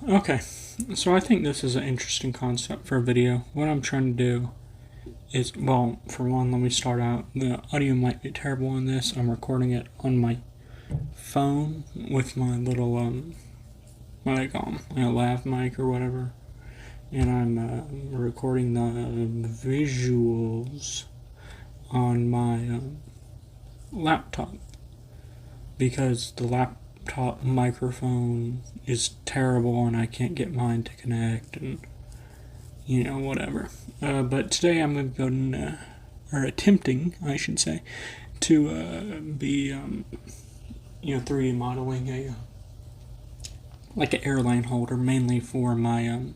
Okay, so I think this is an interesting concept for a video. What I'm trying to do is, well, for one, let me start out. The audio might be terrible in this. I'm recording it on my phone with my little, what do they call them? A lav mic or whatever. And I'm recording the visuals on my laptop because the laptop microphone is terrible and I can't get mine to connect and whatever. But today I'm going to, or attempting, I should say, to be 3D modeling a like an airline holder, mainly for my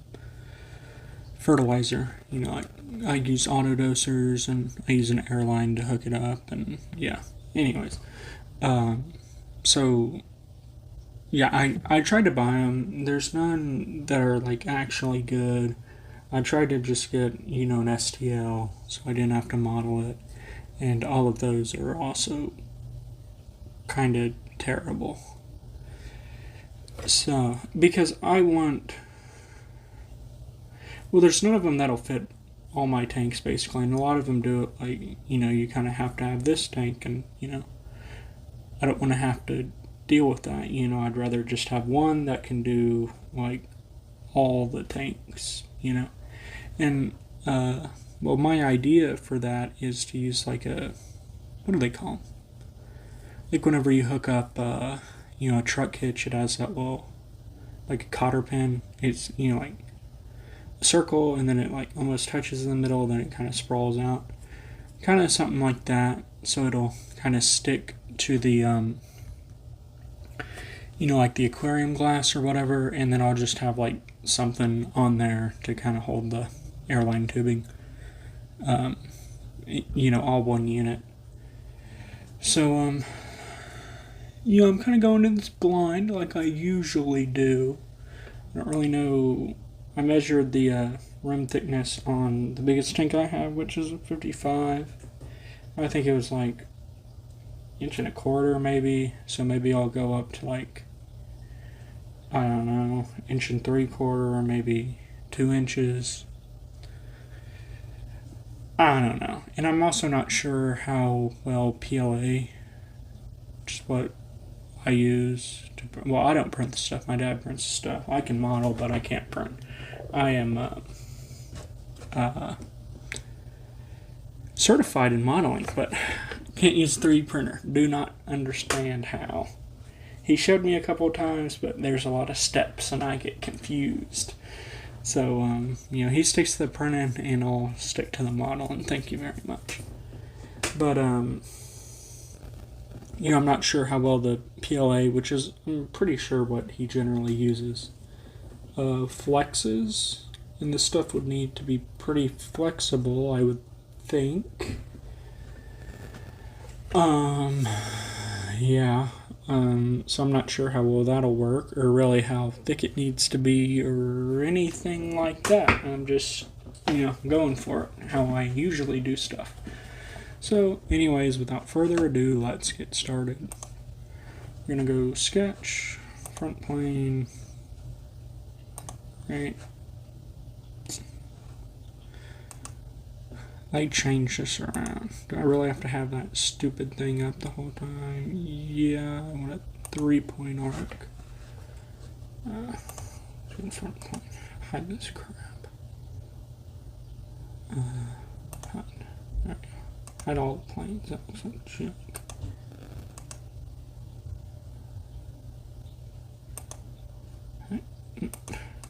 fertilizer. I use auto dosers and I use an Airline to hook it up, and yeah. Anyways, so yeah, I tried to buy them. There's none that are like actually good. I tried to just get an STL so I didn't have to model it, and all of those are also kind of terrible. So because there's none of them that'll fit all my tanks basically, and a lot of them do it like you kind of have to have this tank, and I don't want to have to deal with that. I'd rather just have one that can do like all the tanks. And well, my idea for that is to use like a, what do they call them? Like whenever you hook up a truck hitch, it has that little like a cotter pin. It's like a circle, and then it like almost touches in the middle, then it kind of sprawls out, kind of something like that, so it'll kind of stick to the like the aquarium glass or whatever, and then I'll just have like something on there to kind of hold the airline tubing, all one unit. So I'm kind of going in this blind like I usually do. I don't really know. I measured the rim thickness on the biggest tank I have, which is a 55. I think it was like inch and a quarter maybe, so maybe I'll go up to like, I don't know, inch and 3/4 or maybe 2 inches. I don't know. And I'm also not sure how well PLA, just what I use to, well, I don't print the stuff. My dad prints the stuff. I can model, but I can't print. I am certified in modeling, but can't use 3D printer. Do not understand how. He showed me a couple of times, but there's a lot of steps and I get confused. So, he sticks to the printing and I'll stick to the modeling. Thank you very much. But, I'm not sure how well the PLA, which is, I'm pretty sure what he generally uses, flexes. And this stuff would need to be pretty flexible, I would think. Yeah. So I'm not sure how well that'll work, or really how thick it needs to be, or anything like that. I'm just, going for it, how I usually do stuff. So, anyways, without further ado, let's get started. We're gonna go sketch, front plane, right. I changed this around. Do I really have to have that stupid thing up the whole time? Yeah, I want a 3-point arc. Front plane. Hide this crap. Hide. There we go. Hide all the planes. That looks like junk.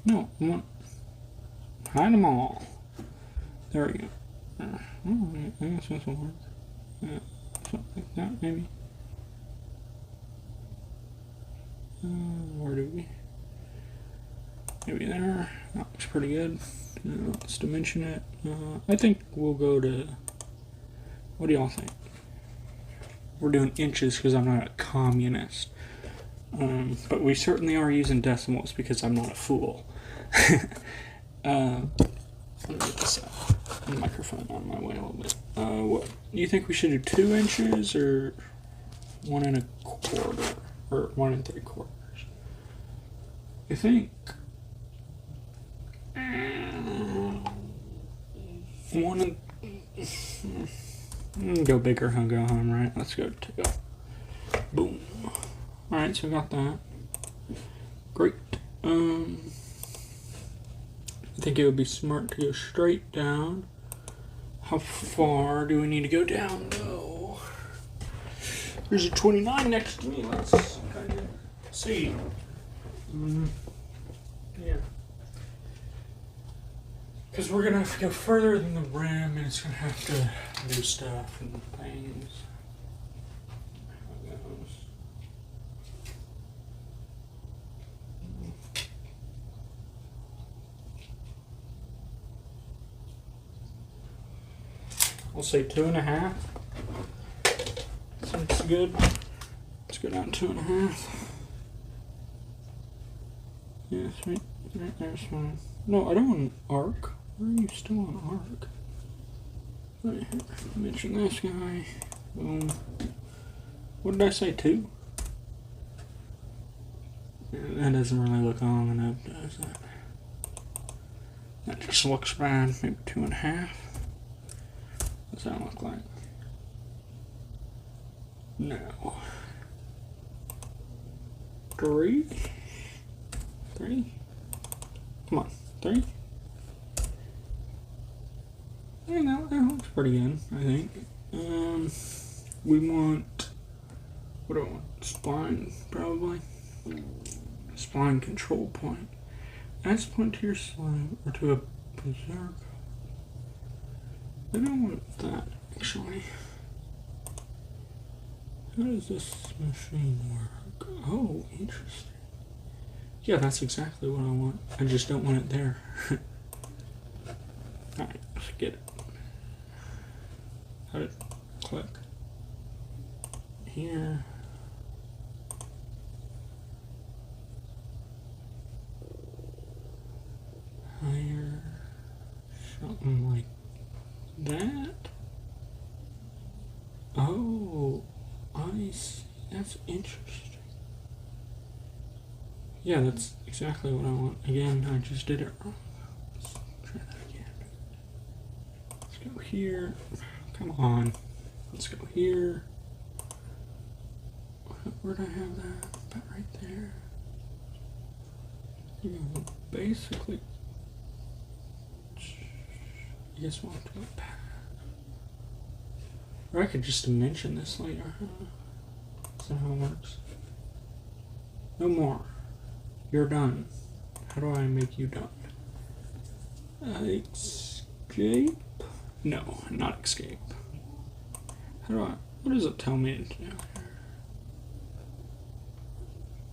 No, I want hide them all. There we go. I guess this will work. Something like that, maybe. Where do we? Maybe there. That looks pretty good. Let's dimension it. I think we'll go to. What do y'all think? We're doing inches because I'm not a communist. But we certainly are using decimals because I'm not a fool. Let me get this microphone on my way a little bit. What do you think we should do? 2 inches or 1 1/4 or 1 3/4? I think One and go bigger and go home, right? Let's go 2. Boom. Alright, so we got that. Great. I think it would be smart to go straight down. How far do we need to go down though? There's a 29 next to me. Let's kind of see. Yeah. Because we're going to have to go further than the rim, and it's going to have to do stuff and things. How it goes. We'll say 2.5. Seems good. Let's go down 2.5. Yeah, sweet. Right there's fine. No, I don't want an arc. Why are you still on arc? Right here. Mention this guy. Boom. What did I say, 2? Yeah, that doesn't really look long enough, does it? That just looks bad. Maybe 2.5. What's that look like? No. 3? 3? Come on, 3? Yeah, no, that looks pretty good, I think. We want, what do I want? Spline, probably. Spline control point. Add point to your slime or to a berserk. I don't want that, actually. How does this machine work? Oh, interesting. Yeah, that's exactly what I want. I just don't want it there. Alright, let's get it. How did it click? Here. Higher. Something like that. Oh, I see. That's interesting. Yeah, that's exactly what I want. Again, I just did it wrong. Let's try that again. Let's go here. Come on. Let's go here. Where'd I have that? About right there. You know, basically, I guess we'll have to go back. Or I could just dimension this later. That's not how it works. No more. You're done. How do I make you done? Escape? No, not escape. How do I, what does it tell me to do here?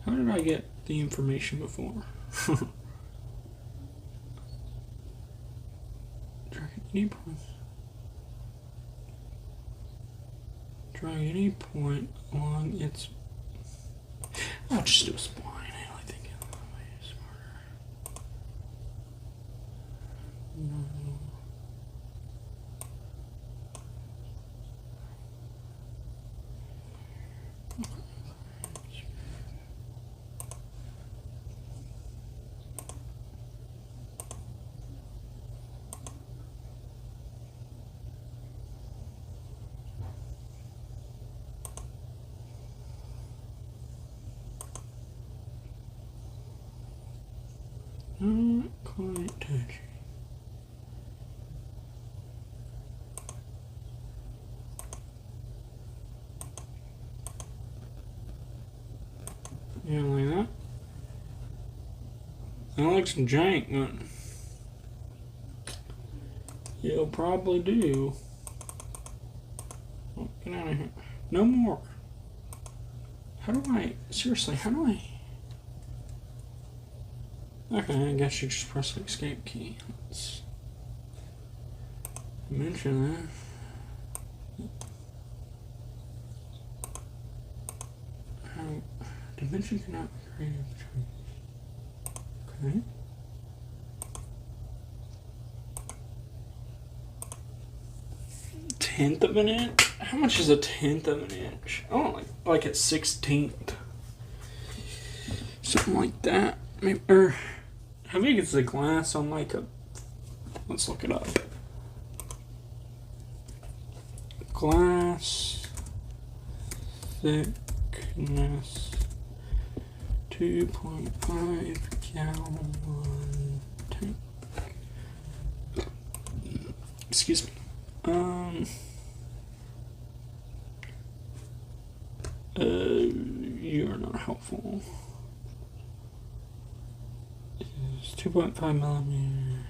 How did I get the information before? Drag any point along its. I'll just do a spline. I think it'll be smarter. No. Not quite touching. Yeah, like that. That looks jank, but you'll probably do. Oh, get out of here. No more. How do I, seriously, how do I? Okay, I guess you just press the escape key. Let's mention that. How dimension cannot be created between. Okay. Tenth of an inch? How much is a tenth of an inch? Oh, like a 16th. Something like that. Maybe, or How big is the glass on my cup? Let's look it up. Glass thickness 2.5 gallon tank. Excuse me. You are not helpful. It's 2.5 millimeter.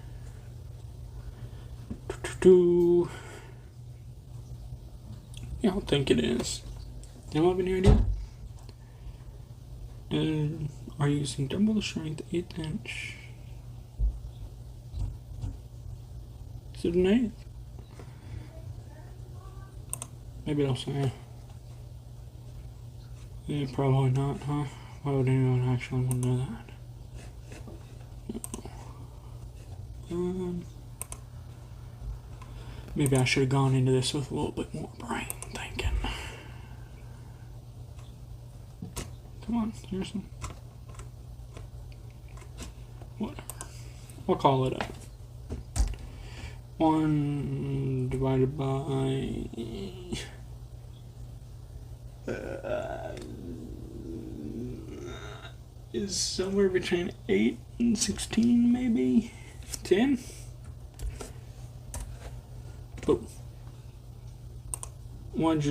Yeah, I don't think it is. Do you have any idea? And are you using double the strength 1/8 inch? Is it an 1/8? Maybe it'll say. Yeah, probably not, huh? Why would anyone actually want to know that? Maybe I should have gone into this with a little bit more brain thinking. Come on, seriously. Whatever. We'll call it up. 1 divided by is somewhere between 8 and 16, maybe 10. But what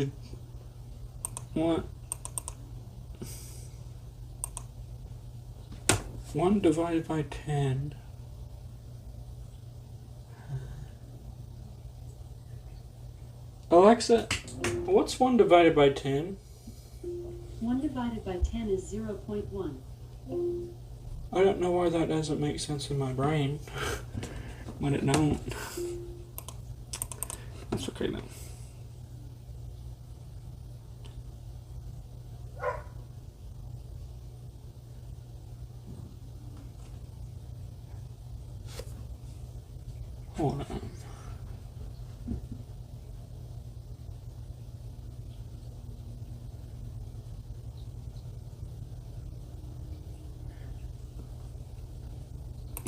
1 divided by 10. Alexa, what's 1 divided by 10? 1 divided by 10 is 0.1. I don't know why that doesn't make sense in my brain. When it don't. That's okay then. Hold on.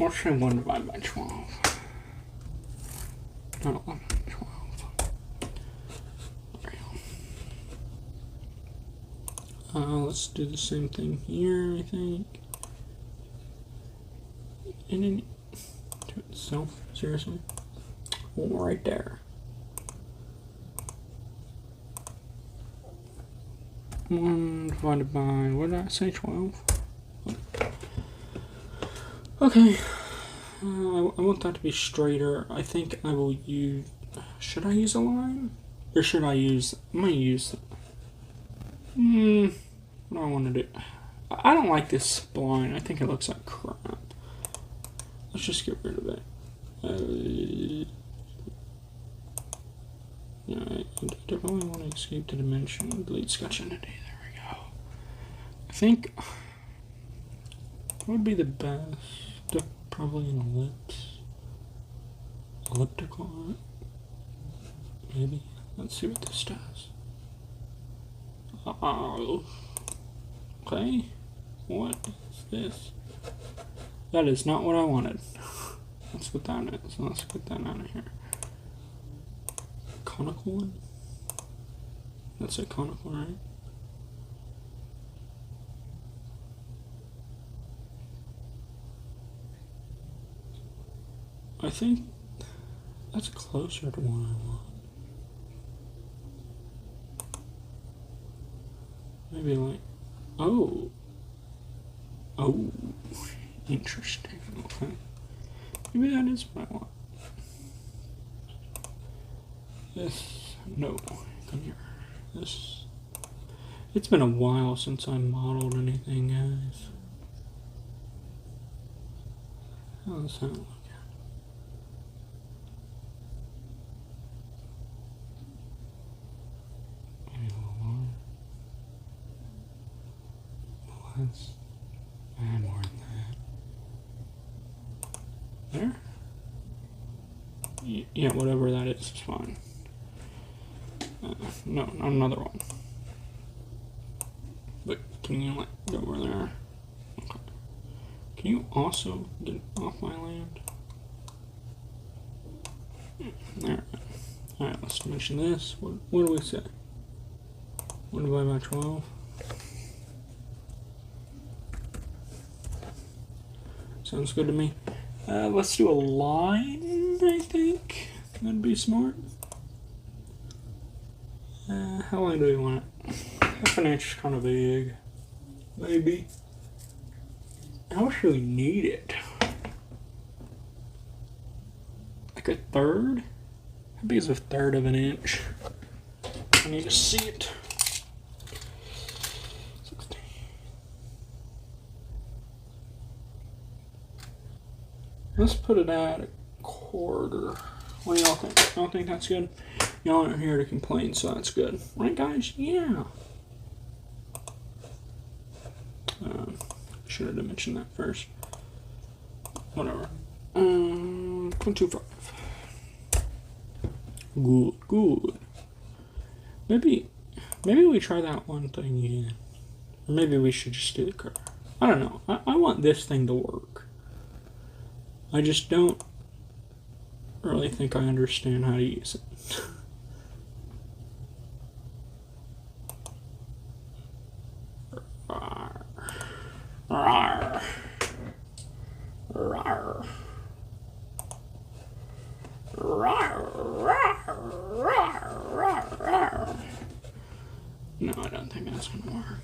Let's say 1 divided by 12. Not 11, 12. There you go. Let's do the same thing here, I think. And then to itself, seriously. Right there. 1 divided by, what did I say, 12? Okay. I want that to be straighter. I think I will use, should I use a line? Or should I use, I'm going to use, what do I want to do? I don't like this spline. I think it looks like crap. Let's just get rid of it. Yeah, I definitely want to escape the dimension. Delete sketch entity. There we go. I think what would be the best? Probably an ellipse. Elliptical art. Maybe. Let's see what this does. Okay. What is this? That is not what I wanted. That's what that is. So let's get that out of here. Conical one? That's a conical, right? I think that's closer to what I want. Maybe like, oh, interesting. Okay, maybe that is what I want. This, no, come here. This. It's been a while since I modeled anything, guys. How does that look? And more than that. There? Yeah, whatever that is fine. No, not another one. But can you like go over there? Okay. Can you also get off my land? Alright. Alright, let's dimension this. What do we say? 1 divided by 12. Sounds good to me. Let's do a line, I think. That'd be smart. How long do we want it? Half an inch is kind of big. Maybe. How much do we need it? Like a third? How big is a third of an inch? I need to see it. 16. Let's put it at a quarter. What do y'all think? Y'all think that's good? Y'all aren't here to complain, so that's good. Right, guys? Yeah. Should have mentioned that first. Whatever. 0.25. Good. Maybe we try that one thing again. Or maybe we should just do the curve. I don't know. I want this thing to work. I just don't really think I understand how to use it. No, I don't think that's gonna work.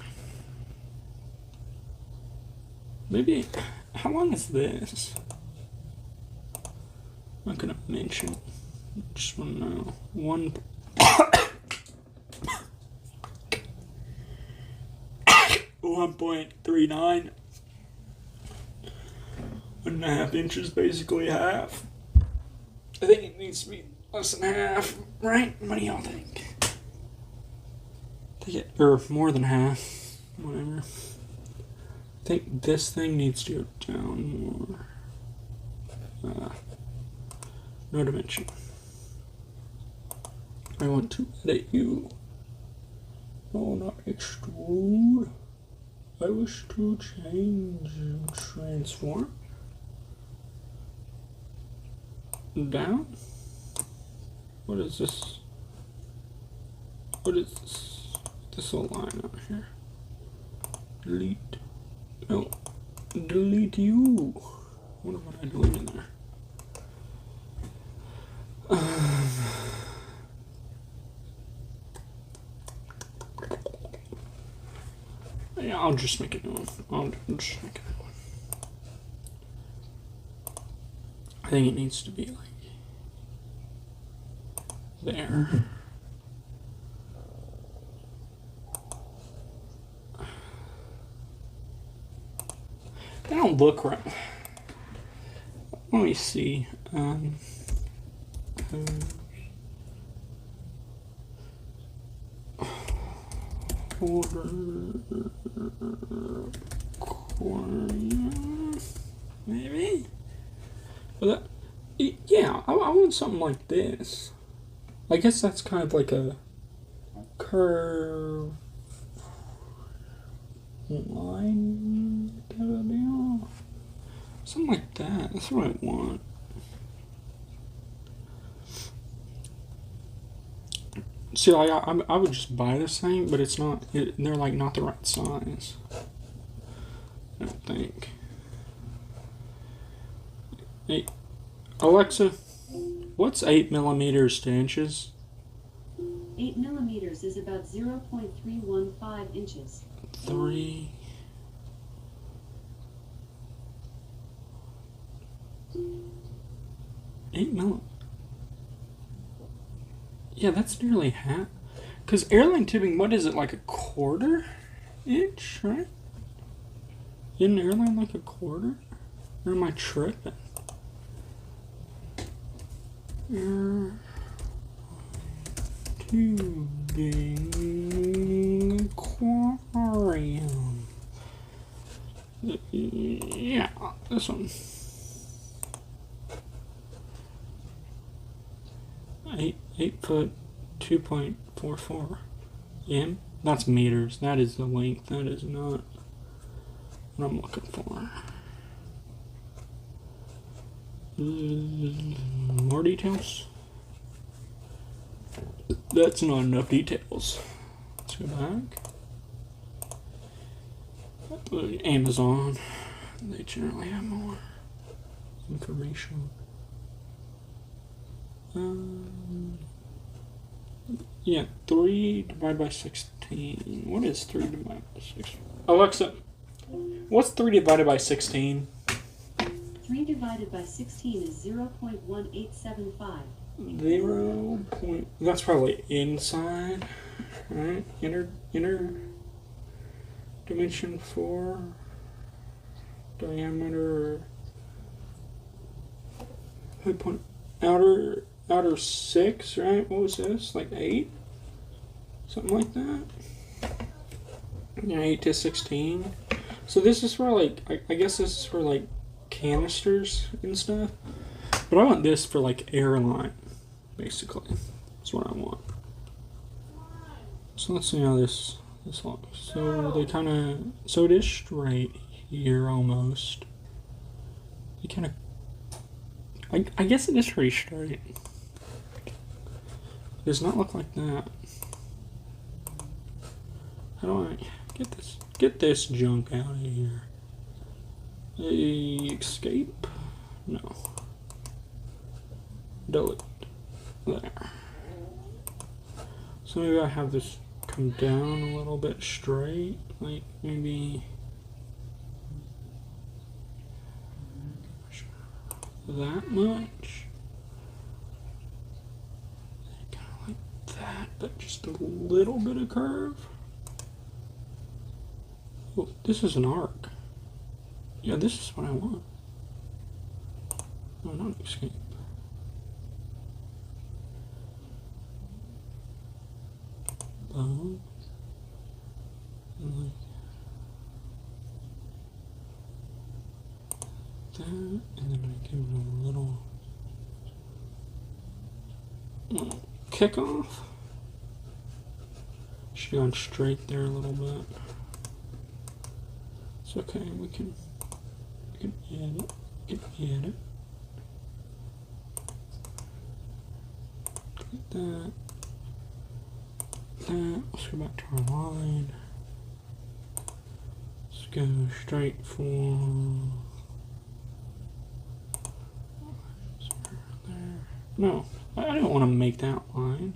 Maybe, how long is this? I'm not gonna mention, just wanna know. 1.39. 1.5 inches, basically half. I think it needs to be less than half, right? What do y'all think? Or more than half, whatever. I think this thing needs to go down more. No dimension. I want to edit you. No, not extrude. I wish to change and transform. Down? What is this? What is this? This will line out here. Delete. No. Delete you. What am I doing in there? Yeah, I'll just make a new one. I'll just make a new one. I think it needs to be like there. They don't look right. Let me see. Maybe. But yeah, I want something like this. I guess that's kind of like a curve line type of deal. Something like that. That's what I want. See, I would just buy this thing, but it's not. They're like not the right size. I don't think. Hey, Alexa, what's 8 millimeters to inches? 8 millimeters is about 0.315 inches. 3. Yeah, that's nearly half. Because airline tubing, what is it, like a 1/4 inch, right? Isn't airline like a 1/4? Or am I tripping? Tubing aquarium. Yeah, this one. 8 foot, 2.44 m. That's meters. That is the length. That is not what I'm looking for. More details? That's not enough details. Let's go back. Amazon. They generally have more information. Yeah, 3 divided by 16. What is 3 divided by 16? Alexa, what's 3 divided by 16? 3 divided by 16 is 0.1875. 0. That's probably inside, right? Inner dimension 4, diameter, point, outer 6, right? What was this? Like 8? Something like that? Yeah, 8 to 16. So this is for like, I guess this is for like canisters and stuff. But I want this for like Airline, basically. That's what I want. So let's see how this looks. So they kind of, so it is straight here almost. You kind of, I guess it is pretty straight. It does not look like that. How do I get this junk out of here? Escape? No. Delete. There. So maybe I have this come down a little bit straight, like maybe that much. Kind of like that, but just a little bit of curve. Oh, this is an arc. Yeah, this is what I want. No, not escape. Boom. And like that, and then I give it a little kick off. Should have gone straight there a little bit. It's okay, we can add it. We can add it. Like that. Let's go back to our line. Let's go straight for there. No, I don't want to make that line.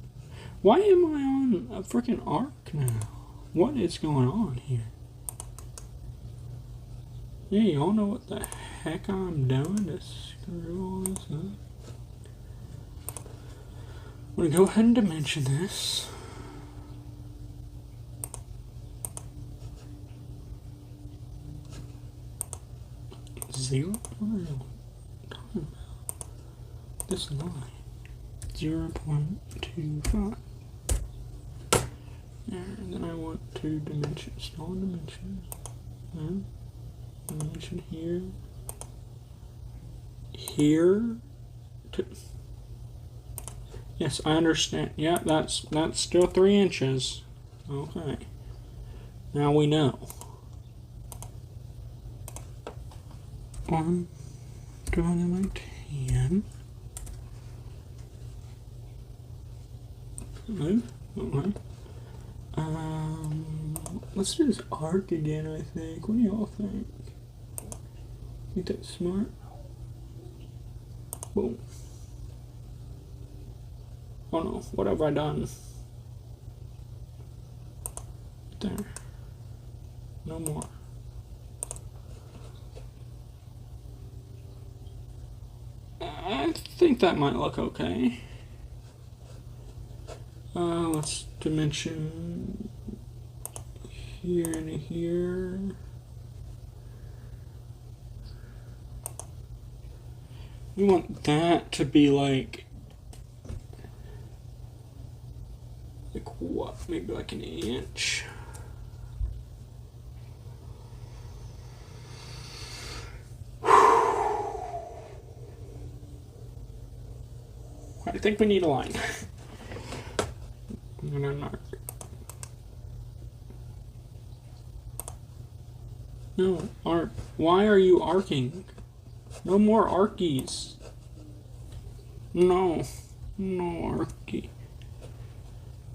Why am I on a freaking arc now? What is going on here? Yeah, y'all know what the heck I'm doing to screw all this up. I'm gonna go ahead and dimension this. Zero? What are you talking about? This line. 0.25. And then I want to dimension, small dimension. Dimension here. Here. Yes, I understand. Yeah, that's still 3 inches. Okay. Now we know. 1 divided by 10. Move. Okay. Let's do this arc again, I think. What do y'all think? Think that's smart? Boom. Oh no, what have I done? There. No more. I think that might look okay. Let's dimension here and here. We want that to be like what? Maybe like an inch. I think we need a line. I'm gonna mark. No, arc. Why are you arcing? No more arkies. No. No arky.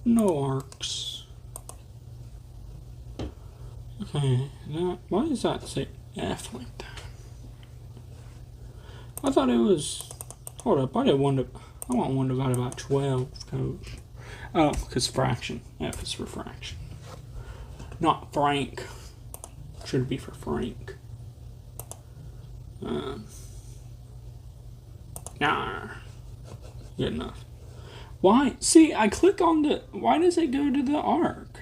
No arcs. Okay, why does that say F like that? I thought it was... Hold up, I want 1 divided by 12, coach. Oh, because fraction. F is for fraction. Not Frank. Should be for Frank. Nah. Good enough. Why? See, I click on the... Why does it go to the arc?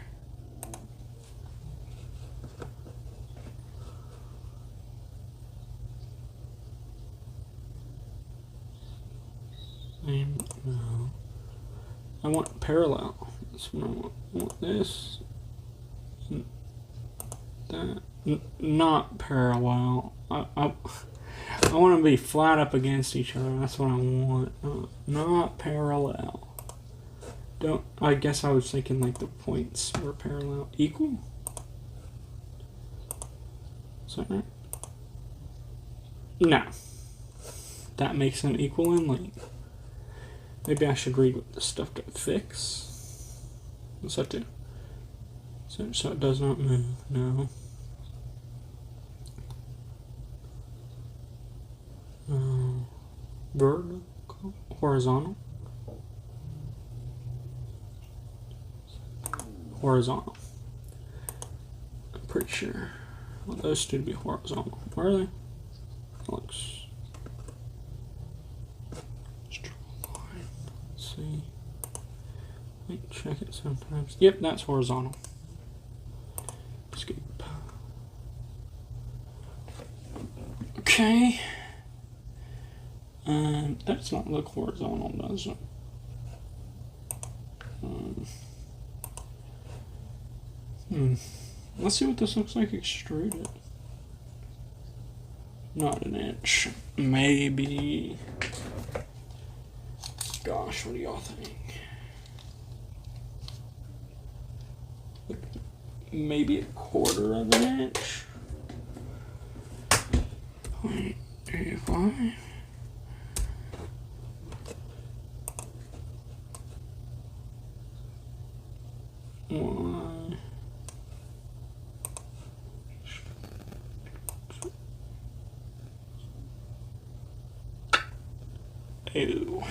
No. I want parallel. That's what I want. I want this. That. Not parallel. I want to be flat up against each other. That's what I want. Not parallel. Don't. I guess I was thinking like the points were parallel. Equal? Is that right? No. That makes them equal in length. Maybe I should read what the stuff to fix. What's that do? So it does not move. No. Vertical, horizontal, horizontal. I'm pretty sure. Well, those two to be horizontal. Where are they? Looks. See. Wait, check it sometimes. Yep, that's horizontal. Escape. Okay. That does not look horizontal, does it? Let's see what this looks like extruded. Not an inch. Maybe. Gosh, what do y'all think? Maybe 1/4 of an inch. 0.35. One. Ew.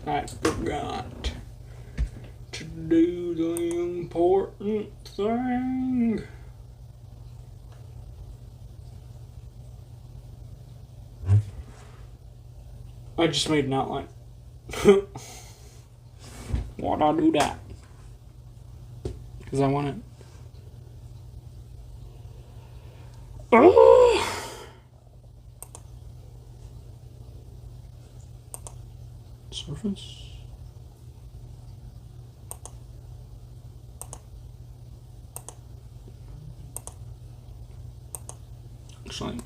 I forgot to do the important thing. I just made an outline. Why'd I do that? Because I want it. Oh! Surface. Looks like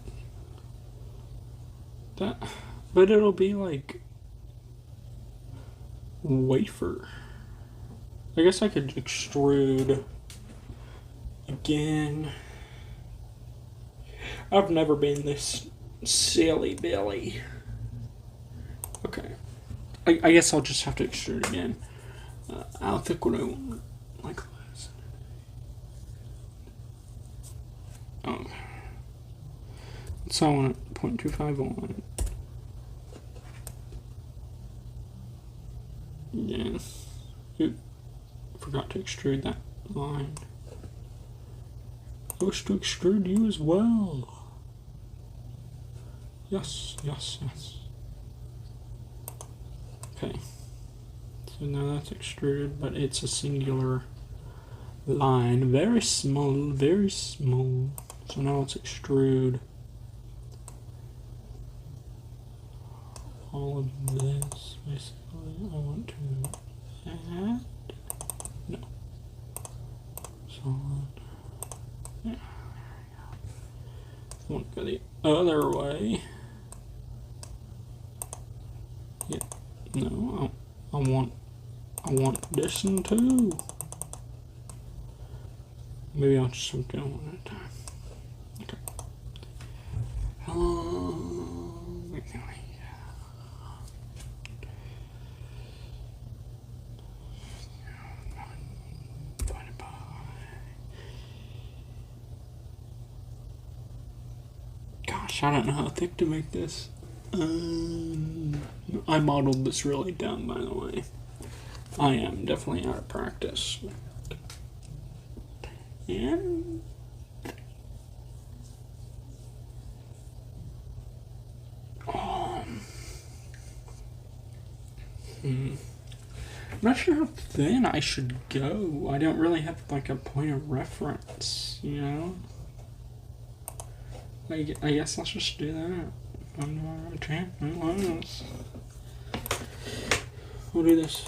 that, but it'll be like wafer. I guess I could extrude again. I've never been this silly Billy. Okay. I guess I'll just have to extrude again. I think what I want like this. Oh. So I want 0.251. Yes. Ooh. Forgot to extrude that line. I wish to extrude you as well. Yes, yes, yes. Okay. So now that's extruded, but it's a singular line. Very small, very small. So now let's extrude all of this. Basically, I want to add. No. Solid. Yeah. I want to go the other way. Yeah. No, I want this one too. Maybe I'll just go one at a time. Okay. How long? Gosh, I don't know how thick to make this. I modeled this really down, by the way. I am definitely out of practice. And I'm not sure how thin I should go. I don't really have like a point of reference, you know? I guess let's just do that. We'll do this.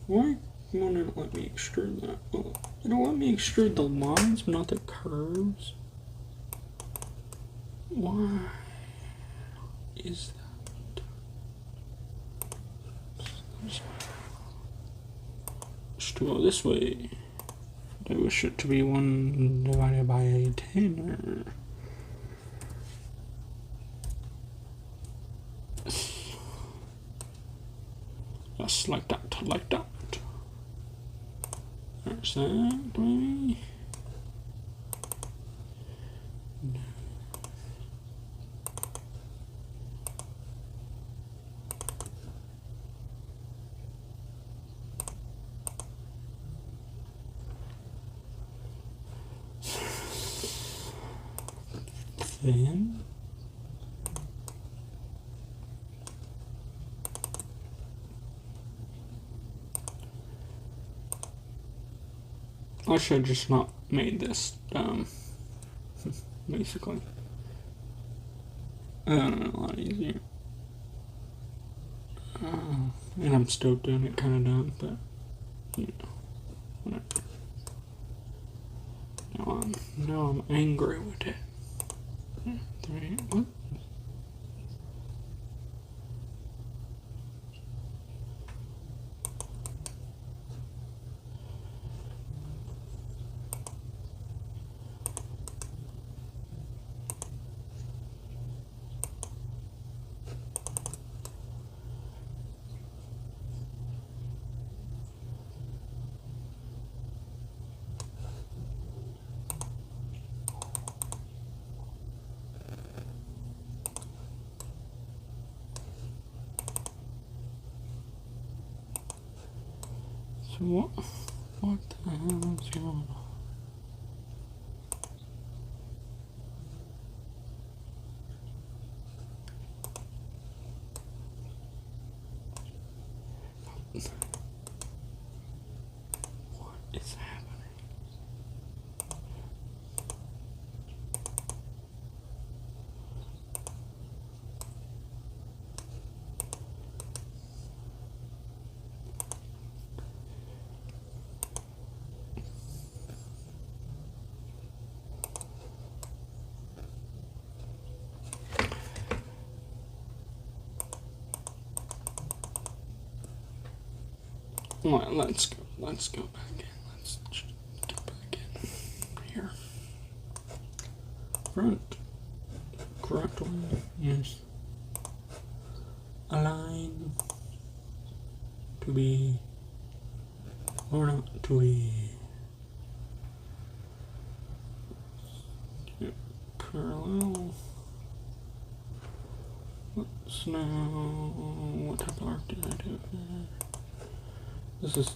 Why won't it let me extrude that? Well, it'll let me extrude the lines, but not the curves. Why is that? Just go this way. I wish it to be 1 divided by 10. Just like that, like that. There's that way. Then I should have just not made this basically. A lot easier. And I'm still doing it kind of dumb, but you know, whatever. Now I'm angry with it. 3, what? So what the hell is going on? What is happening? Alright, let's go back in. Let's just get back in here. Front. Correctly. Yes. Align. To be. Or not to be. Yep. Parallel. Let's now. What type of arc did I do? This is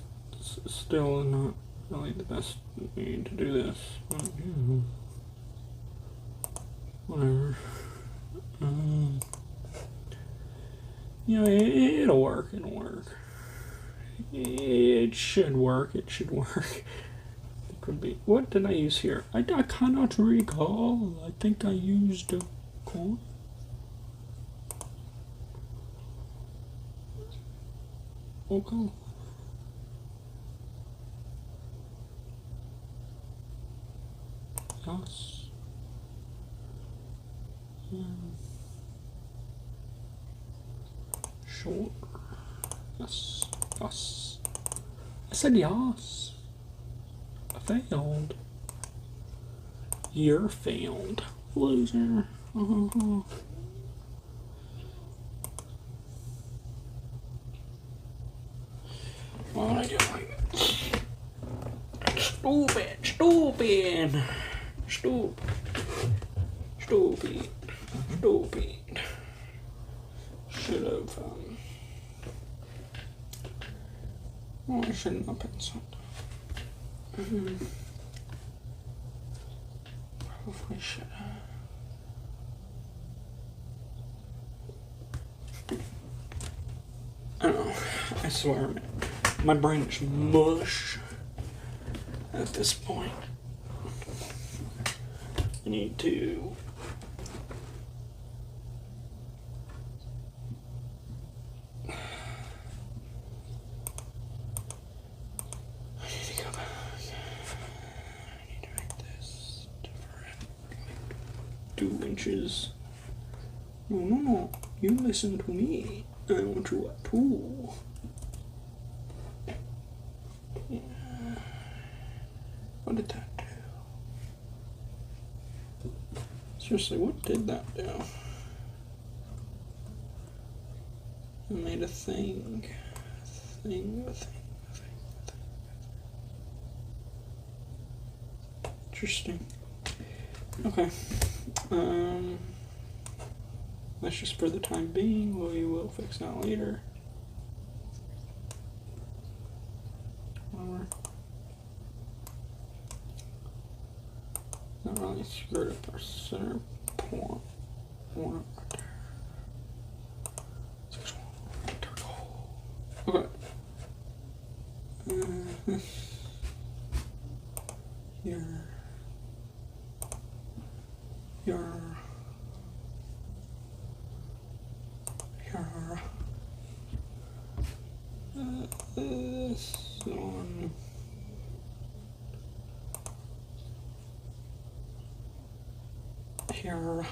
still not really the best way to do this, but whatever. You know, it'll work. It'll work. It should work. It should work. It could be. What did I use here? I cannot recall. I think I used a coin. Okay. Yes. Sure. Yes. Yes. I said yes. I failed. You're failed. Loser. Why would I do it like this? Stupid, stupid, stupid, stupid, stupid. Should have, well, I shouldn't have been so. Probably should have. I don't know. I swear, man. My brain is mush at this point. I need to. Go back. I need to make this different. 2 inches. No. You listen to me. I want you at 2. Yeah. What did that do? Seriously, what did that do? I made a thing. Interesting. Okay. That's just for the time being. We will fix that later. Whatever. Not really screwed up our center point. One right there. Okay. Here. This one. Here.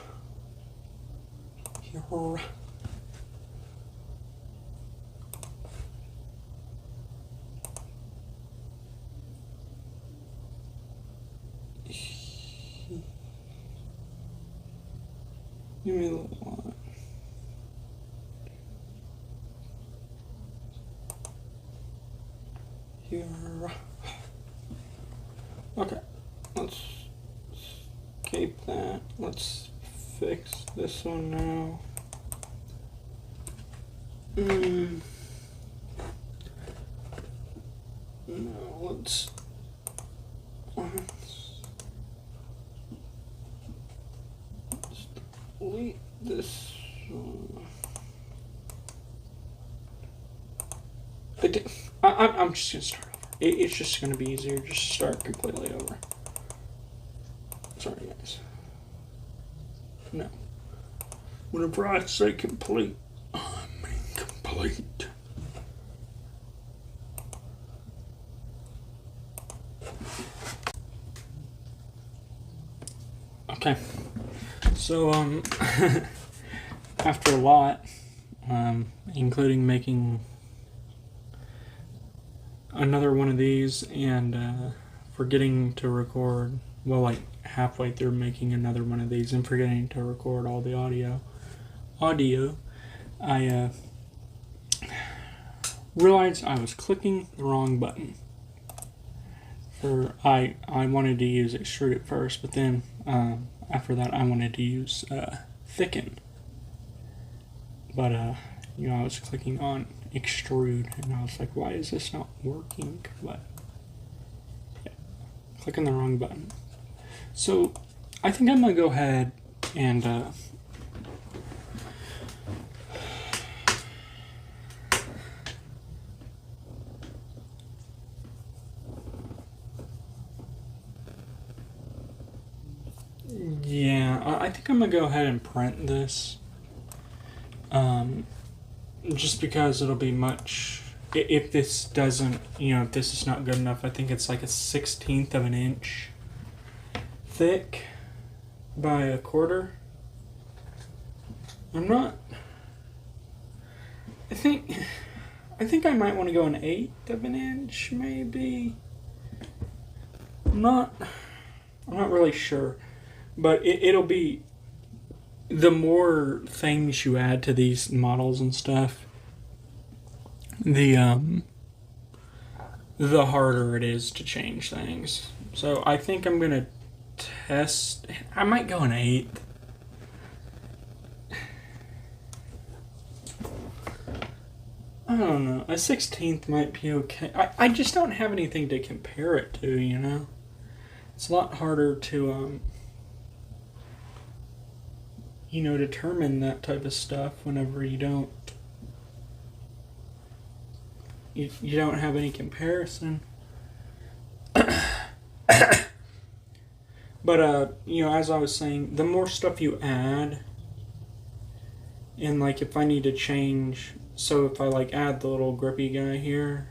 Give me a little lot. Here. Okay, let's escape that. Let's fix this one now. No, let's delete this one. I'm just gonna start over. It's just gonna be easier just to start completely over. Sorry, guys. No. Whenever I say complete, I mean complete. Okay. So, after a lot, including making another one of these and forgetting to record, well, like halfway through making another one of these and forgetting to record all the audio, I realized I was clicking the wrong button. I wanted to use extrude at first, but then after that I wanted to use thicken. But you know, I was clicking on extrude and I was like, why is this not working? But yeah, clicking the wrong button. So I think I'm gonna go ahead and I think I'm gonna go ahead and print this. Just because it'll be much, if this doesn't, you know, if this is not good enough, I think it's like a 1/16 of an inch thick by a quarter. I think I might want to go an 1/8 of an inch, maybe. I'm not really sure, but it'll be, the more things you add to these models and stuff, the the harder it is to change things. So I think I'm gonna test. I might go an 8th. I don't know. A 16th might be okay. I just don't have anything to compare it to, you know? It's a lot harder to, determine that type of stuff whenever you don't have any comparison. But as I was saying, the more stuff you add, and like if I need to change, so if I like add the little grippy guy here,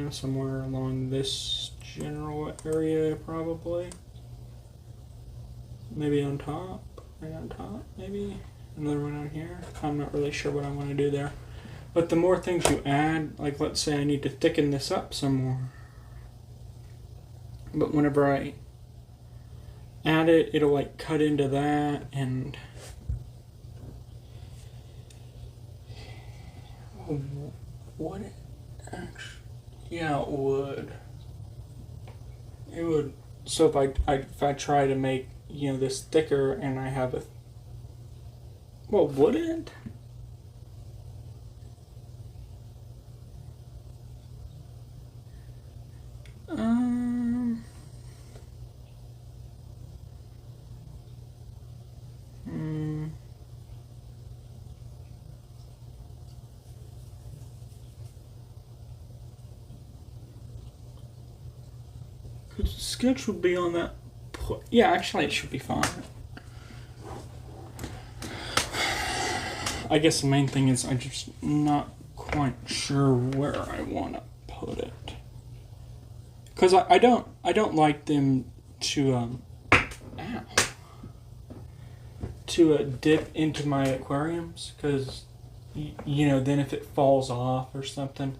somewhere along this general area, probably, maybe on top, right on top, maybe another one on here. I'm not really sure what I want to do there. But the more things you add, like let's say I need to thicken this up some more, but whenever I add it, it'll like cut into that, and would it actually? Yeah, it would. It would. So if I try to make this thicker, and I have a, well, would it? Sketch would be on that. Yeah, actually, it should be fine. I guess the main thing is I'm just not quite sure where I want to put it, because I don't like them to dip into my aquariums, because then if it falls off or something,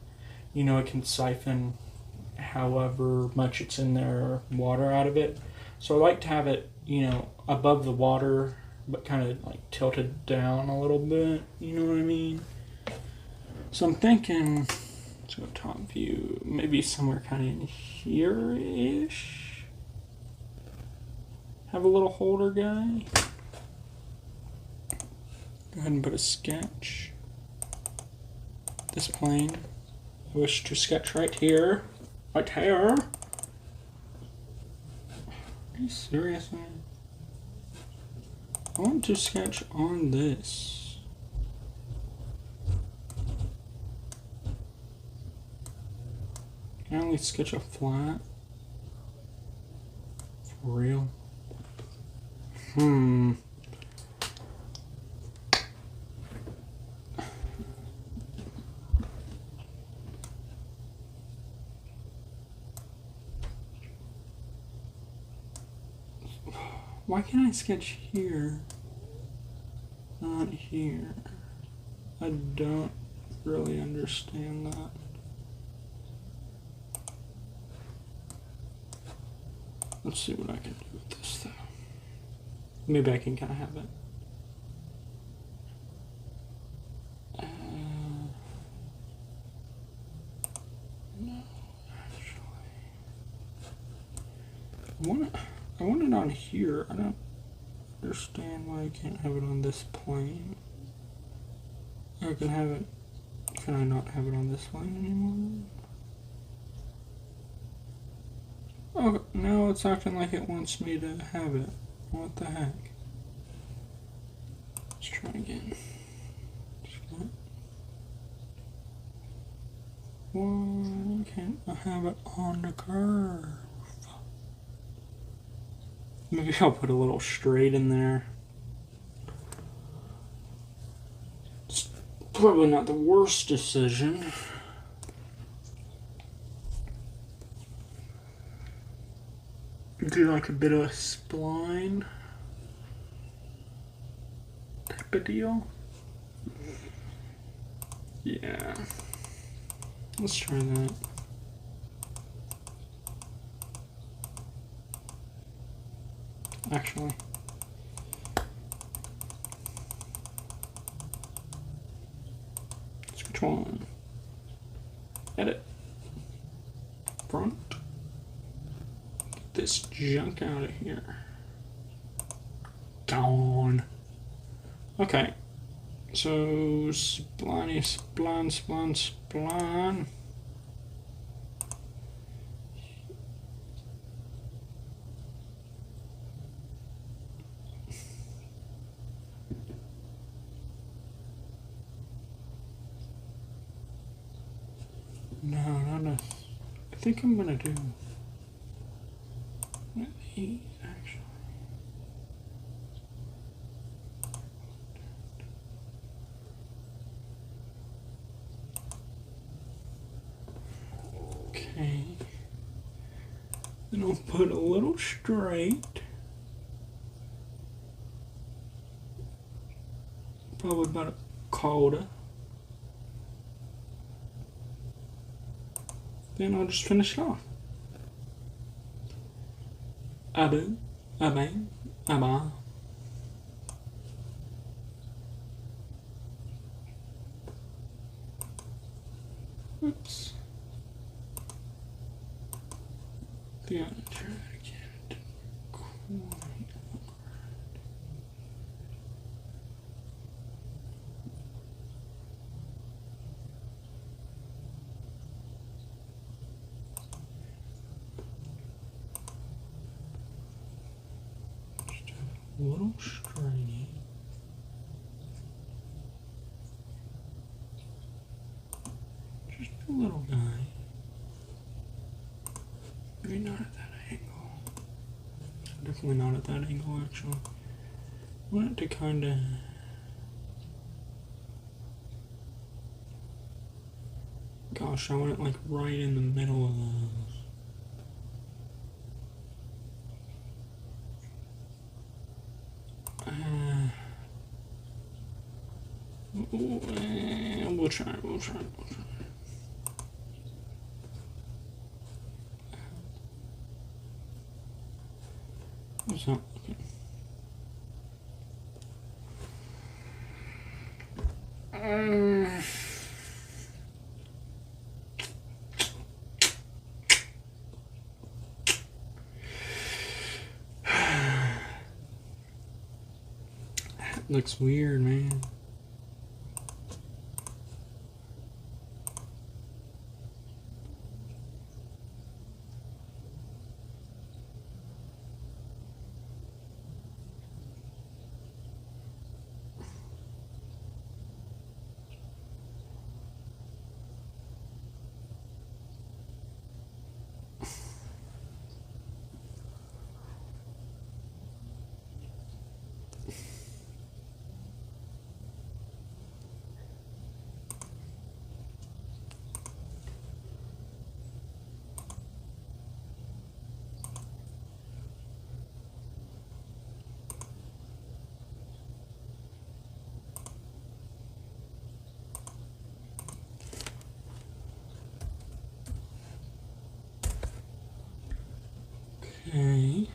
it can siphon however much it's in there water out of it. So I like to have it above the water, but kind of like tilted down a little bit, you know what I mean? So I'm thinking, let's go top view, maybe somewhere kind of in here-ish. Have a little holder guy. Go ahead and put a sketch. This plane. I wish to sketch right here. Right here. Are you serious, man? I want to sketch on this. Can I only sketch a flat? For real? Why can't I sketch here? Not here. I don't really understand that. Let's see what I can do with this though. Maybe I can kind of have it. No, actually. I want it on here. I don't understand why I can't have it on this plane. I can have it. Can I not have it on this plane anymore? Oh, now it's acting like it wants me to have it. What the heck? Let's try again. Why can't I have it on the curve? Maybe I'll put a little straight in there. It's probably not the worst decision. Do like a bit of spline type of deal. Yeah. Let's try that. Actually, switch one. Edit. this junk out of here. Gone. Okay. So, spline, spline, spline, spline. No, not a. I think I'm gonna do. Actually. Okay. Then I'll put a little straight. Probably about a quarter. Then I'll just finish it off. Abu, abe, abba. Oops. Yeah, try that again. Quite. A little stringy. Just a little guy. Maybe not at that angle. Definitely not at that angle, actually. I want it to kind of. Gosh, I want it like right in the middle of those. We'll try. What's that looking? That looks weird, man. Okay.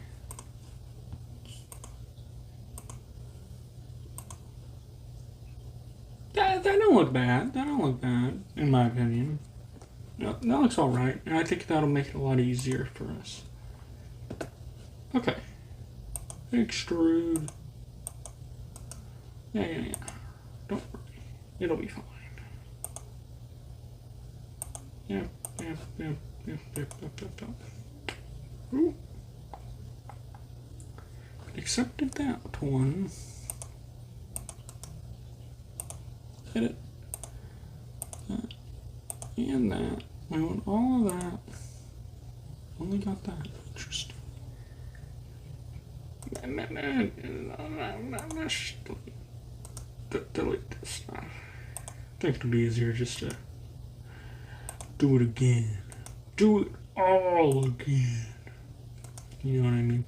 That don't look bad. That don't look bad, in my opinion. That looks alright, and I think that'll make it a lot easier for us. Okay. Extrude. Yeah. Don't worry. It'll be fine. Yep. Ooh. Accepted that one. Edit that and that. We want all of that. Only got that. Interesting. Delete this stuff. I think it'll be easier just to do it again. Do it all again. You know what I mean?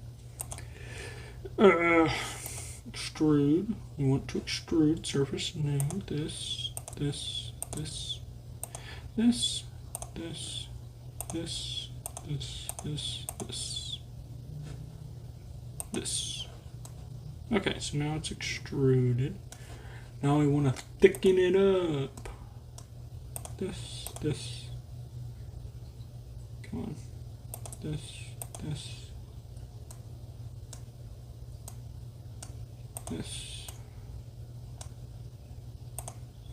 Extrude. We want to extrude surface name. This. Okay, so now it's extruded. Now we want to thicken it up. This. Come on. This. this,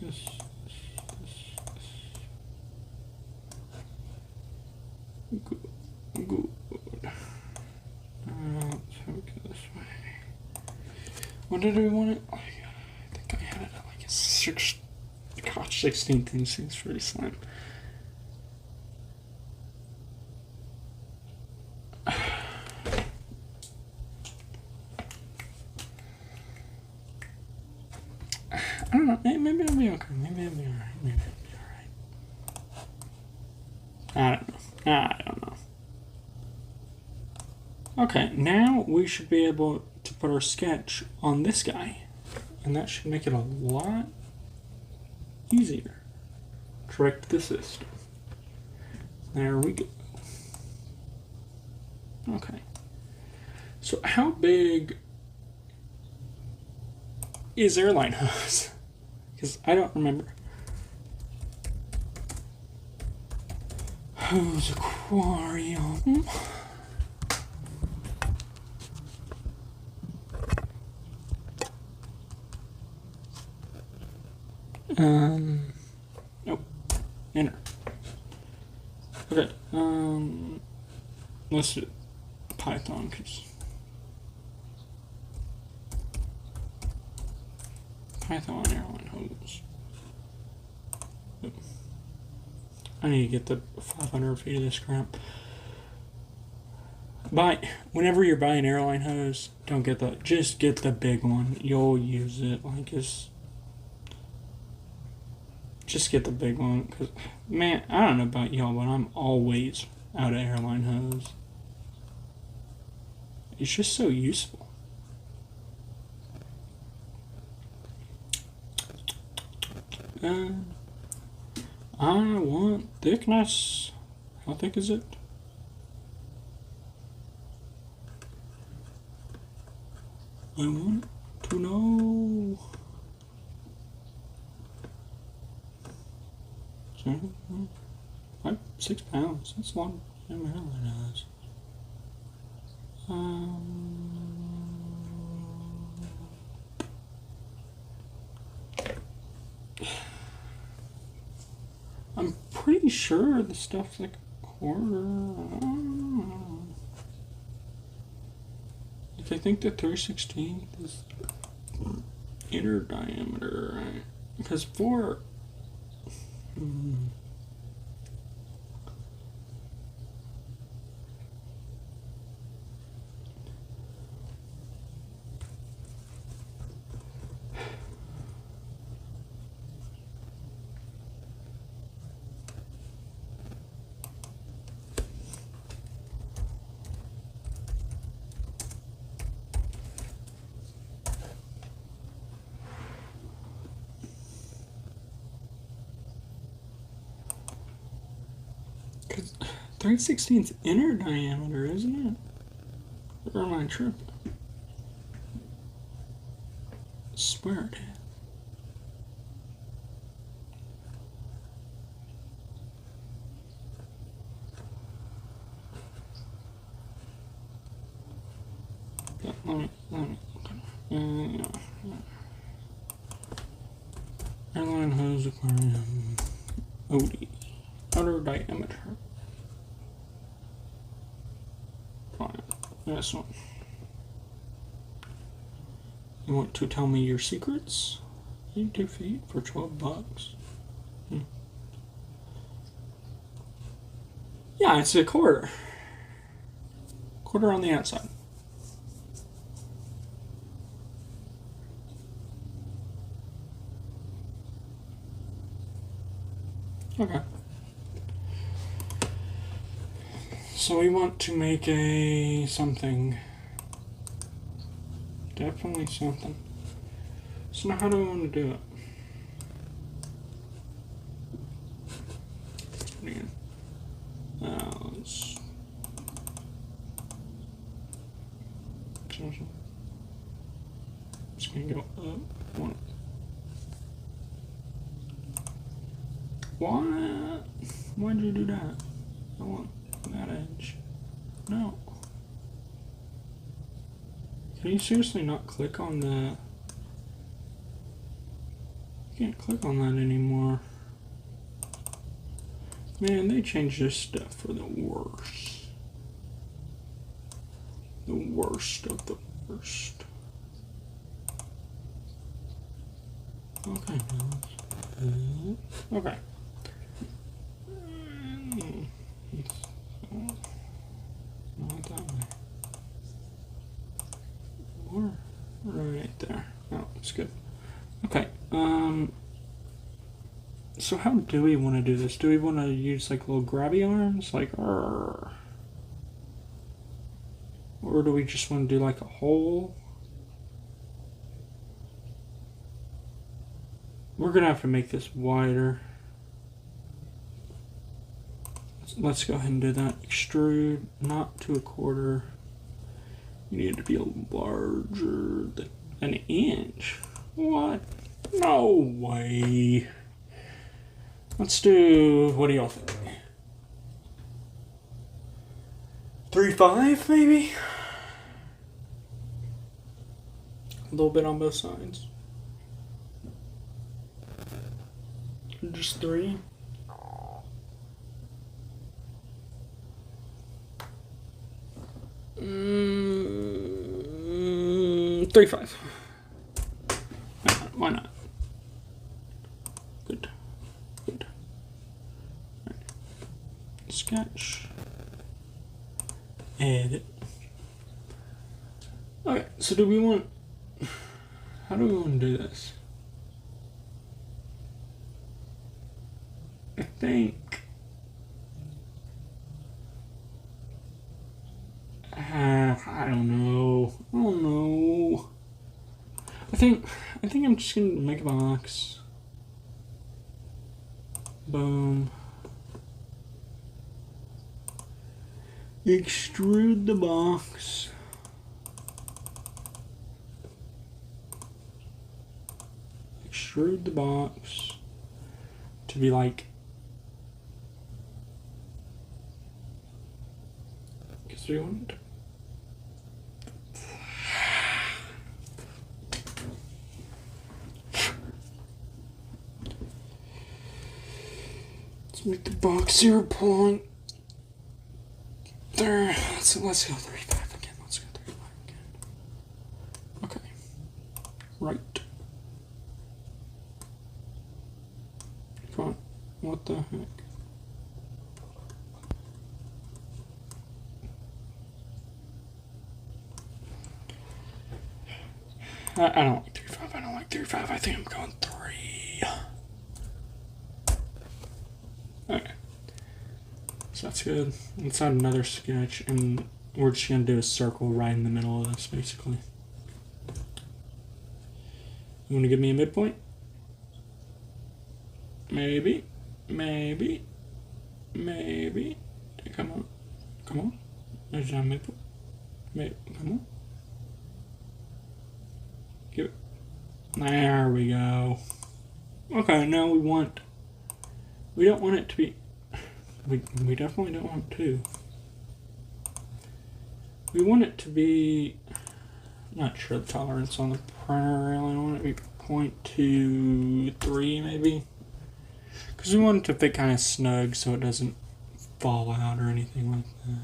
this, this. Good. Good. Let's go this way. What did we want it? Oh, yeah, I think I had it at like a 16th inch. It's pretty slim. I don't know. Maybe I'll be okay. Maybe I'll be alright. Maybe I'll be alright. I don't know. I don't know. Okay, now we should be able to put our sketch on this guy. And that should make it a lot easier. Correct the system. There we go. Okay. So how big is Airline hose? Because I don't remember. Hose aquarium. Nope. Enter. Okay. Let's do Python, because Python airline hose. I need to get the 500 feet of this crap. Whenever you're buying airline hose, don't get just get the big one. You'll use it like it's. Just get the big one, because, man, I don't know about y'all, but I'm always out of airline hose. It's just so useful. And I want thickness. How thick is it? I want to know. 6 pounds. That's a lot. Airline has. I'm pretty sure the stuff's like a quarter. Like I think the 3/16 is inner diameter, right? Because for because 3/16 inner diameter, isn't it? Or am I tripping? I swear it is. Yeah, let me look. Airline hose aquarium. OD. Outer diameter. Fine. This one. You want to tell me your secrets? 82 feet for $12. Yeah, it's a quarter. Quarter on the outside. Okay. So we want to make a something. Definitely something. So now how do we want to do it? Again. Let's... Just gonna go up one. What? Why'd you do that? I want that edge. No. Can you seriously not click on the Can't click on that anymore. Man, they changed this stuff for the worst. The worst of the worst. Okay. Okay. Not that way. More right there. Oh, it's good. Okay. So how do we want to do this? Do we want to use like little grabby arms, like, or do we just want to do like a hole? We're gonna have to make this wider. Let's go ahead and do that. Extrude, not to a quarter. You need to be larger than an inch. What? No way. Let's do, what do y'all think? 3.5 maybe? A little bit on both sides. Just 3. Mm, 3.5. Why not? Good. Good. Right. Sketch. Edit. Okay, so do we want... How do we want to do this? I think... I don't know. I think I'm just gonna make a box. Boom. Extrude the box. Extrude the box to be like, because we want. Let's make the box 0 point. There. Let's go 3.5 again. Let's go 3.5 again. Okay. Right. Come on. What the heck? I don't like 3.5. I don't like 3.5. I think I'm going 3. Okay. So that's good. Let's add another sketch, and we're just going to do a circle right in the middle of this, basically. You want to give me a midpoint? Maybe. Maybe. Maybe. Come on. Come on. There's not a midpoint. Maybe. Come on. Give it. There we go. Okay, now we don't want it to be, we definitely don't want to. We want it to be, not sure the tolerance on the printer, really. I want it to be 0.23 maybe. Because we want it to fit kind of snug so it doesn't fall out or anything like that.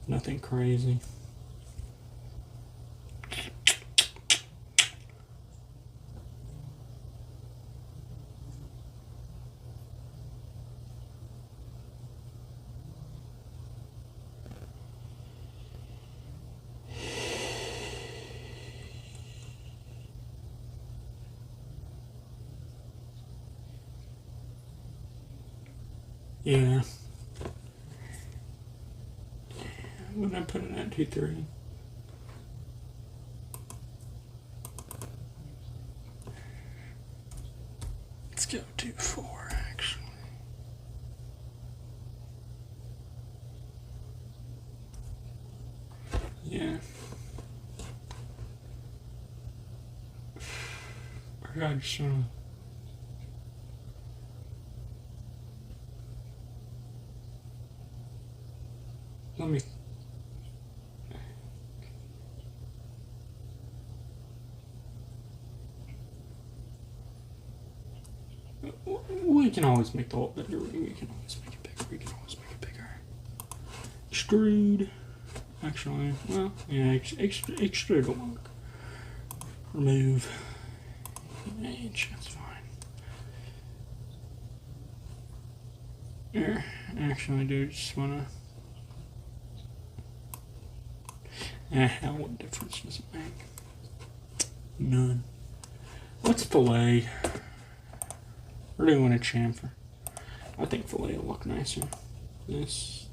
Nothing crazy. Yeah. When I put it at 2.3. Let's go 2.4 actually. Yeah. I just wanna. Let me. We can always make the hole bigger. We can always make it bigger. We can always make it bigger. Extrude. Actually, well, yeah, extrude will work. Remove image. That's fine. Here, actually, I do just wanna. Hell, what difference does it make? None. What's fillet? Or do you want a chamfer? I think fillet will look nicer. This.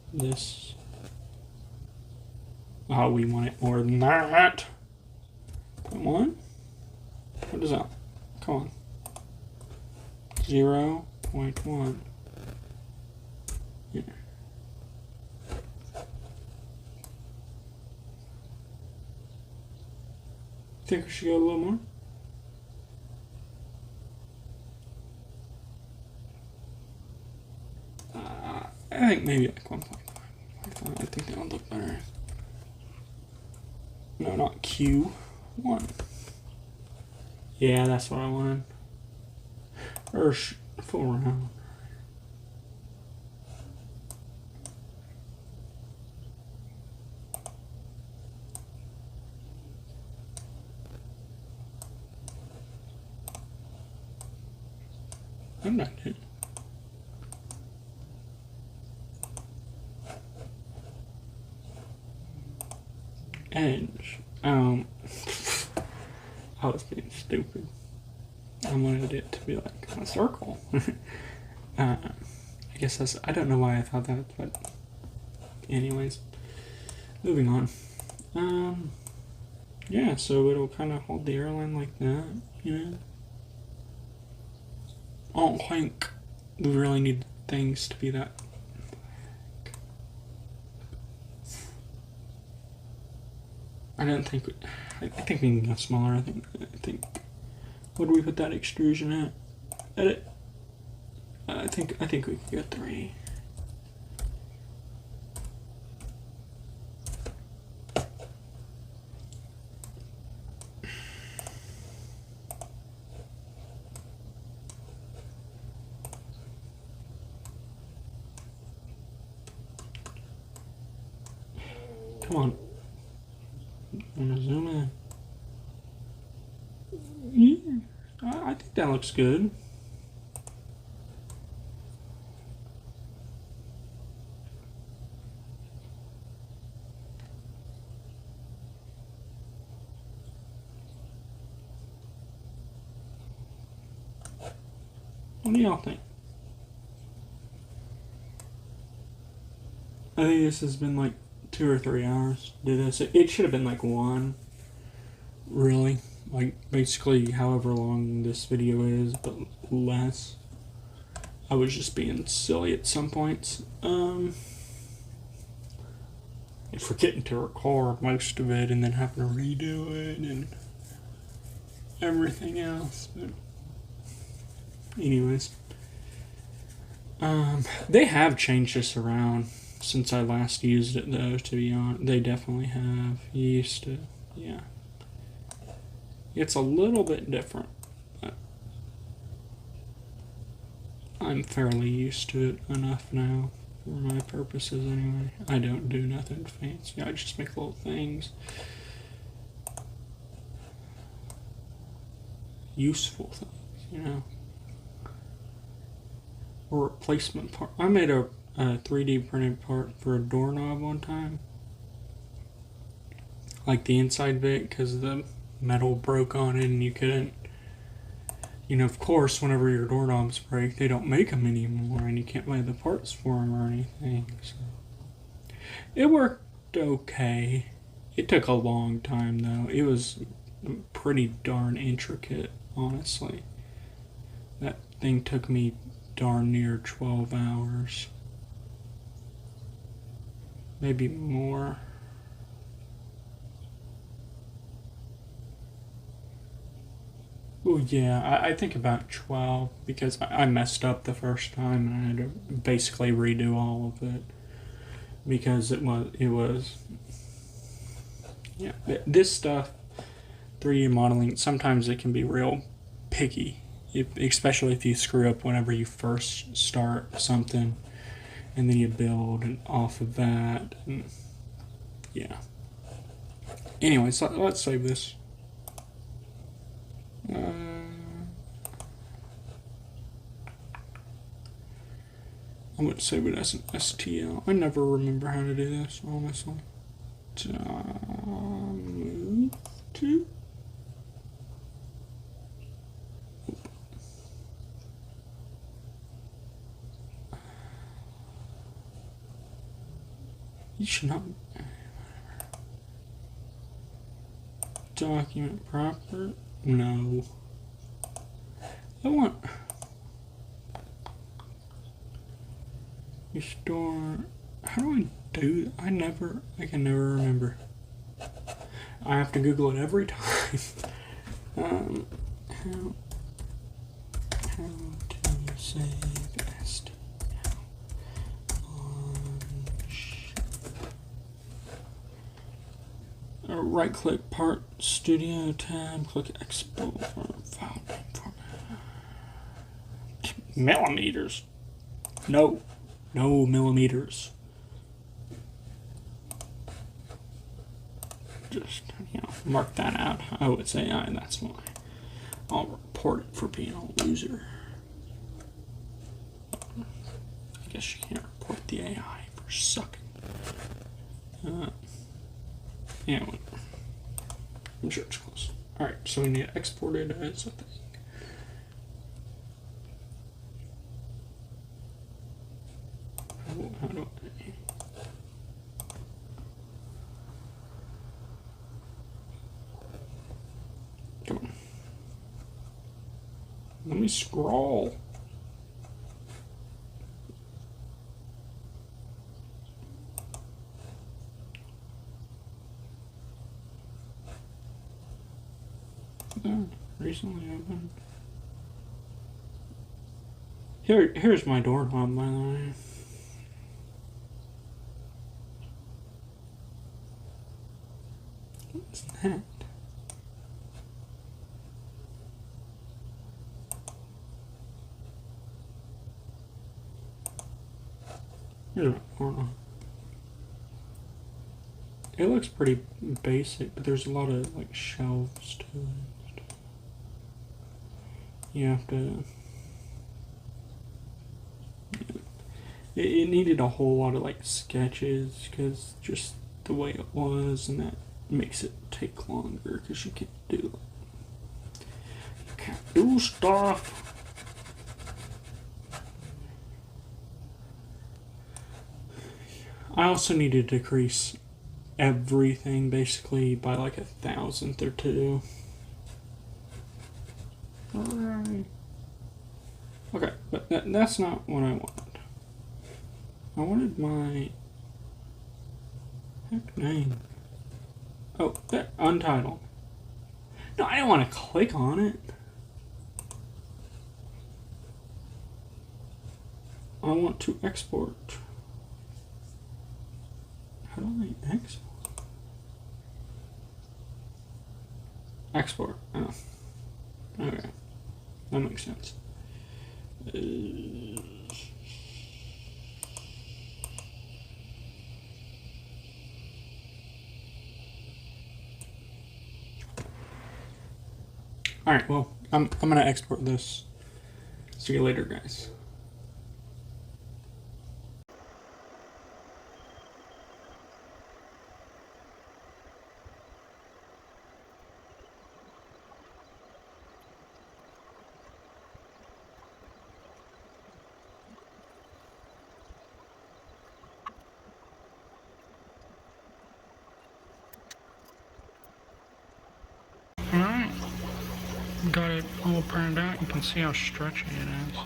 Oh, we want it more than that. 0.1? What is that? Come on. 0.1. Yeah. Think we should go a little more? I think maybe like 1.5. I think that would look better. No, not Q1. Yeah, that's what I wanted. Or full round. I'm not doing it. Edge. I was being stupid. I wanted it to be like a circle. I guess that's. I don't know why I thought that, but anyways, moving on. Yeah, so it'll kind of hold the airline like that, you know. I don't think we really need things to be that. I don't think. I think we can go smaller. I think. What do we put that extrusion at? Edit. I think we could get 3. Come on. I'm gonna zoom in. Yeah, I think that looks good. What do y'all think? I think this has been like 2 or 3 hours to do this. It should have been like 1. Really. Like basically however long this video is, but less. I was just being silly at some points. Forgetting to record most of it and then having to redo it and everything else. But anyways. They have changed this around since I last used it though, to be honest. They definitely have. Used to, yeah. It's a little bit different, but I'm fairly used to it enough now for my purposes anyway. I don't do nothing fancy. I just make little things. Useful things, you know. Or replacement part. I made a 3D printed part for a doorknob one time. Like the inside bit, because the metal broke on it and you couldn't, you know, of course whenever your doorknobs break they don't make them anymore and you can't buy the parts for them or anything, so it worked okay. It took a long time though. It was pretty darn intricate, honestly. That thing took me darn near 12 hours, maybe more. Oh yeah, I think about 12 because I messed up the first time and I had to basically redo all of it because it was yeah, this stuff, 3D modeling, sometimes it can be real picky especially if you screw up whenever you first start something, and then you build off of that. And yeah. Anyways, let's save this. I'm going to save it as an STL. I never remember how to do this, honestly. Move to. You should not. Document proper. No. I want. Restore. How do I do? I can never remember. I have to Google it every time. How to save STL on right click part studio tab, click export file name format. Millimeters. No millimeters. Just, mark that out. I would say that's why. I'll report it for being a loser. I guess you can't report the AI for sucking. Anyway, I'm sure it's close. Alright, so we need to export it as a thing. How do I? Come on. Let me scroll. Recently opened. Here's my doorknob, by the way. What's that? Here's my doorknob. It looks pretty basic, but there's a lot of like shelves to it. You have to. It needed a whole lot of like sketches because just the way it was, and that makes it take longer because you can't do stuff. I also need to decrease everything basically by like 1,000th or 2. Alright. Okay, but that's not what I wanted. I wanted my heck name. Oh, that untitled. No, I don't want to click on it. I want to export. How do I export? Export. Oh. Okay. That makes sense. Alright, well, I'm gonna export this. See you later, guys. Alright, got it all printed out. You can see how stretchy it is.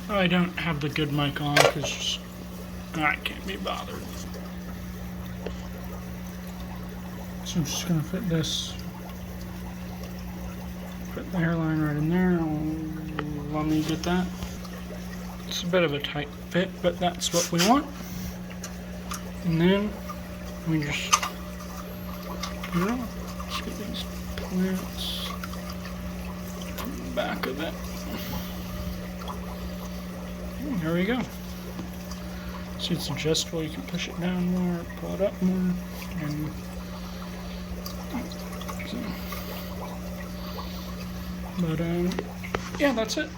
I don't have the good mic on because I can't be bothered. So I'm just going to fit this, put the airline right in there. Let me get that. It's a bit of a tight fit, but that's what we want. And then we just put it on. Let's get these clamps. Back of it. There we go. See, it's adjustable. You can push it down more, pull it up more, and so. But yeah, that's it.